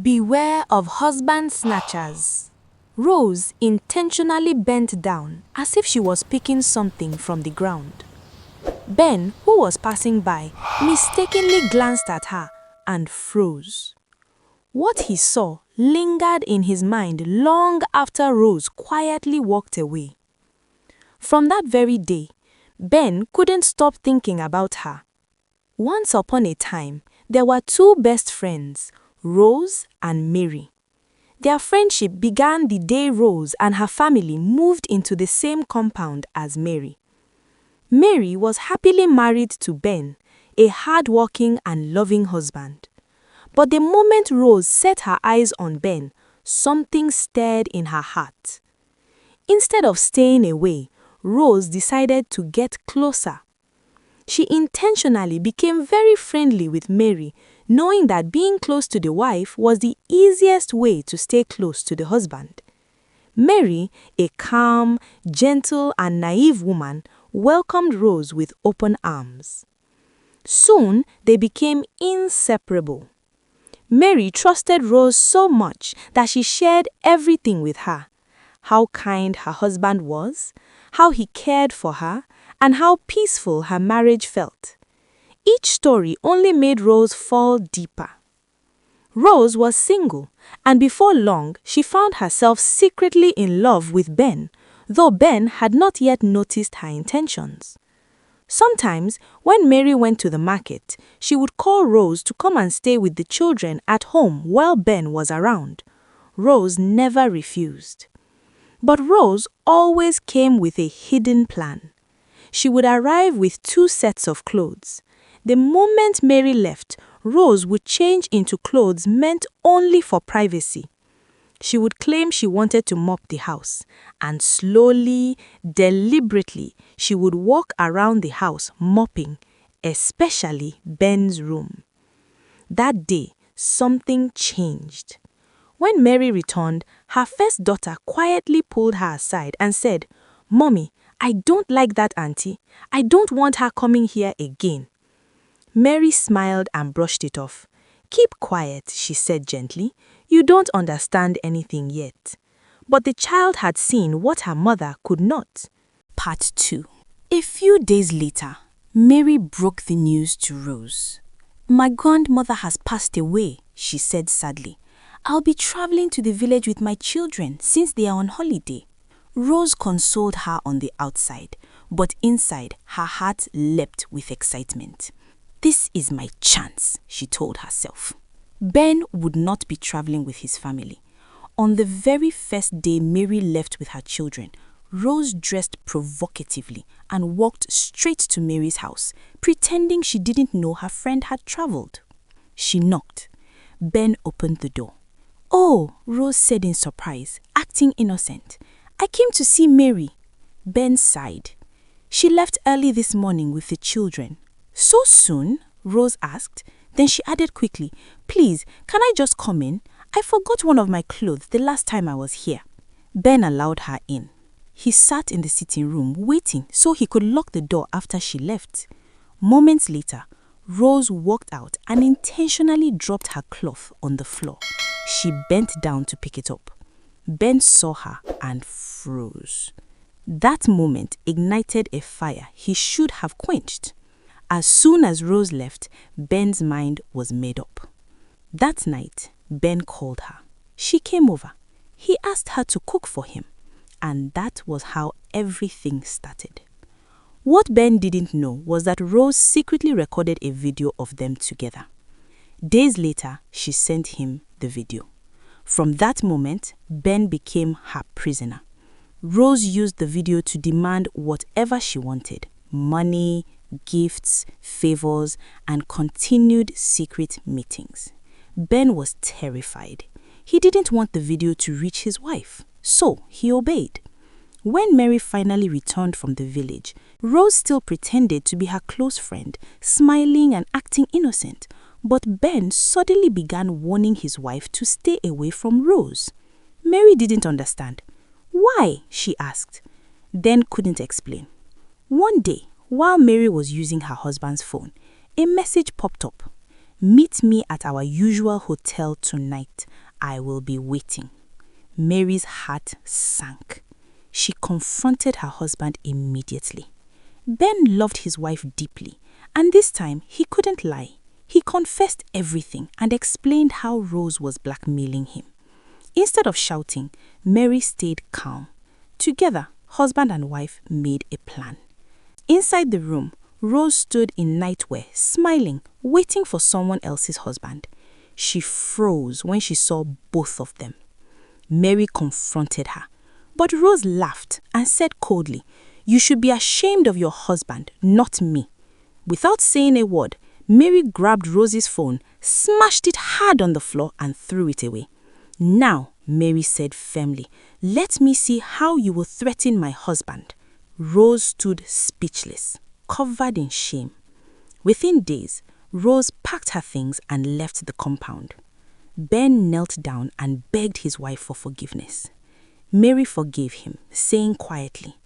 Beware of husband snatchers. Rose intentionally bent down as if she was picking something from the ground. Ben, who was passing by, mistakenly glanced at her and froze. What he saw lingered in his mind long after Rose quietly walked away. From that very day, Ben couldn't stop thinking about her. Once upon a time, there were two best friends, Rose and Mary. Their friendship began the day Rose and her family moved into the same compound as Mary. Mary was happily married to Ben, a hard-working and loving husband. But the moment Rose set her eyes on Ben, something stirred in her heart. Instead of staying away, Rose decided to get closer. She intentionally became very friendly with Mary, knowing that being close to the wife was the easiest way to stay close to the husband. Mary, a calm, gentle, and naive woman, welcomed Rose with open arms. Soon, they became inseparable. Mary trusted Rose so much that she shared everything with her: how kind her husband was, how he cared for her, and how peaceful her marriage felt. Each story only made Rose fall deeper. Rose was single, and before long, she found herself secretly in love with Ben, though Ben had not yet noticed her intentions. Sometimes, when Mary went to the market, she would call Rose to come and stay with the children at home while Ben was around. Rose never refused. But Rose always came with a hidden plan. She would arrive with 2 sets of clothes. The moment Mary left, Rose would change into clothes meant only for privacy. She would claim she wanted to mop the house, and slowly, deliberately, she would walk around the house mopping, especially Ben's room. That day, something changed. When Mary returned, her first daughter quietly pulled her aside and said, "Mommy, I don't like that auntie. I don't want her coming here again." Mary smiled and brushed it off. "Keep quiet," she said gently. "You don't understand anything yet." But the child had seen what her mother could not. Part 2. A few days later, Mary broke the news to Rose. "My grandmother has passed away," she said sadly. "I'll be traveling to the village with my children since they are on holiday." Rose consoled her on the outside, but inside her heart leapt with excitement. "This is my chance," she told herself. Ben would not be traveling with his family. On the very first day Mary left with her children, Rose dressed provocatively and walked straight to Mary's house, pretending she didn't know her friend had traveled. She knocked. Ben opened the door. "Oh," Rose said in surprise, acting innocent. "I came to see Mary." Ben sighed. "She left early this morning with the children." "So soon?" Rose asked. Then she added quickly, "Please, can I just come in? I forgot one of my clothes the last time I was here." Ben allowed her in. He sat in the sitting room waiting so he could lock the door after she left. Moments later, Rose walked out and intentionally dropped her cloth on the floor. She bent down to pick it up. Ben saw her and froze. That moment ignited a fire he should have quenched. As soon as Rose left, Ben's mind was made up. That night, Ben called her. She came over. He asked her to cook for him, and that was how everything started. What Ben didn't know was that Rose secretly recorded a video of them together. Days later, she sent him the video. From that moment, Ben became her prisoner. Rose used the video to demand whatever she wanted: money, gifts, favors, and continued secret meetings. Ben was terrified. He didn't want the video to reach his wife, so he obeyed. When Mary finally returned from the village, Rose still pretended to be her close friend, smiling and acting innocent. But Ben suddenly began warning his wife to stay away from Rose. Mary didn't understand. "Why?" she asked, then couldn't explain. One day, while Mary was using her husband's phone, a message popped up. Meet me at our usual hotel tonight. I will be waiting." Mary's heart sank. She confronted her husband immediately. Ben loved his wife deeply, and this time he couldn't lie. He confessed everything and explained how Rose was blackmailing him. Instead of shouting, Mary stayed calm. Together, husband and wife made a plan. Inside the room, Rose stood in nightwear, smiling, waiting for someone else's husband. She froze when she saw both of them. Mary confronted her, but Rose laughed and said coldly, "You should be ashamed of your husband, not me." Without saying a word, Mary grabbed Rose's phone, smashed it hard on the floor and threw it away. "Now," Mary said firmly, "let me see how you will threaten my husband." Rose stood speechless, covered in shame. Within days, Rose packed her things and left the compound. Ben knelt down and begged his wife for forgiveness. Mary forgave him, saying quietly,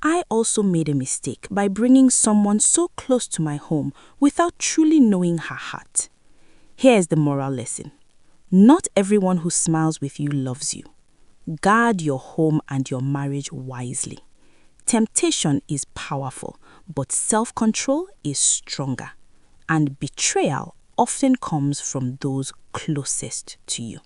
"I also made a mistake by bringing someone so close to my home without truly knowing her heart." Here is the moral lesson. Not everyone who smiles with you loves you. Guard your home and your marriage wisely. Temptation is powerful, but self-control is stronger. And betrayal often comes from those closest to you.